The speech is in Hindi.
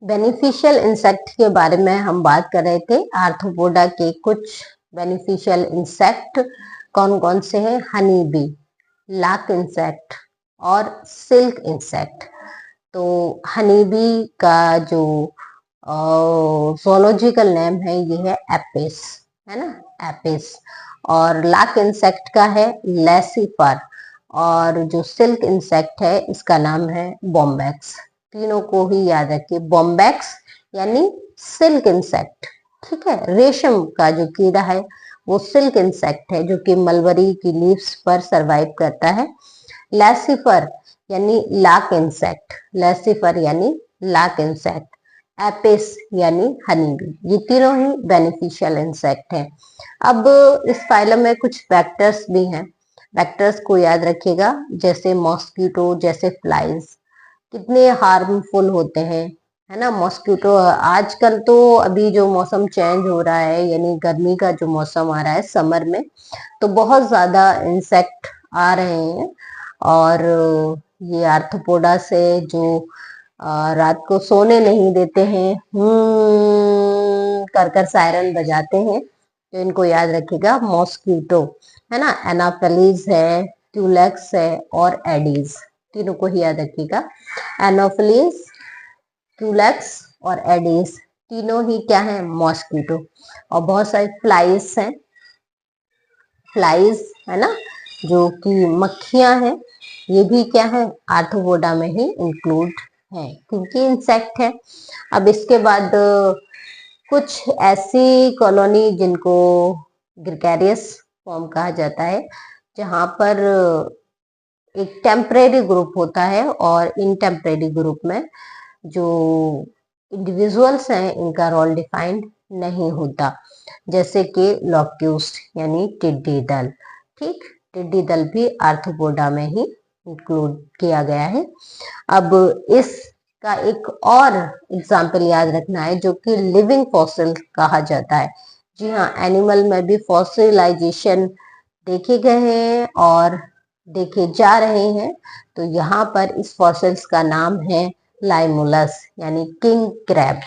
बेनिफिशियल इंसेक्ट के बारे में हम बात कर रहे थे। आर्थ्रोपोडा के कुछ बेनिफिशियल इंसेक्ट कौन कौन से हैं? हनी बी, लाक इंसेक्ट और सिल्क इंसेक्ट। तो हनी बी का जो जोलॉजिकल नेम है ये है एपिस, है ना, एपिस। और लाक इंसेक्ट का है लेसिफर, और जो सिल्क इंसेक्ट है इसका नाम है बॉम्बैक्स। तीनों को ही याद रखिए, बॉम्बैक्स यानी सिल्क इंसेक्ट, ठीक है। रेशम का जो कीड़ा है वो सिल्क इंसेक्ट है जो कि मलबरी की लीव्स पर सरवाइव करता है। लैसिफर यानी लाक इंसेक्ट, लैसिफर यानी लाक इंसेक्ट, एपिस यानी हनी बी, ये तीनों ही बेनिफिशियल इंसेक्ट हैं। अब इस फाइलम में कुछ वेक्टर्स भी हैं। वेक्टर्स को याद रखिएगा, जैसे मॉस्किटो, जैसे फ्लाइज कितने हार्मफुल होते हैं, है ना। मॉस्किटो आजकल तो अभी जो मौसम चेंज हो रहा है, यानी गर्मी का जो मौसम आ रहा है समर में, तो बहुत ज्यादा इंसेक्ट आ रहे हैं। और ये आर्थ्रोपोडा से जो रात को सोने नहीं देते हैं, कर कर सायरन बजाते हैं, तो इनको याद रखिएगा, मॉस्किटो, है ना। एनाफेलिस है, क्यूलेक्स है और एडीज, तीनों को ही याद रखिएगा। एनोफिलीज, क्यूलेक्स और एडीज तीनों ही क्या है? मॉस्किटो। और बहुत सारे फ्लाइज हैं, फ्लाइज, है ना, जो कि मक्खियां हैं, ये भी क्या है? आर्थ्रोपोडा में ही इंक्लूड है क्योंकि इंसेक्ट है। अब इसके बाद कुछ ऐसी कॉलोनी जिनको ग्रिगेरियस फॉर्म कहा जाता है, जहां पर एक टेम्परेरी ग्रुप होता है, और इन टेम्परेरी ग्रुप में जो इंडिविजुअल्स हैं इनका रोल डिफाइंड नहीं होता, जैसे कि लॉक्यूस्ट यानी टिड्डी दल, ठीक। टिड्डी दल भी आर्थ्रोपोडा में ही इंक्लूड किया गया है। अब इसका एक और एग्जाम्पल याद रखना है जो कि लिविंग फॉसिल कहा जाता है। जी हाँ, एनिमल में भी फॉसिलाइजेशन देखे गए हैं और देखे जा रहे हैं। तो यहाँ पर इस फॉसिल्स का नाम है लाइमुलस यानी किंग क्रैब।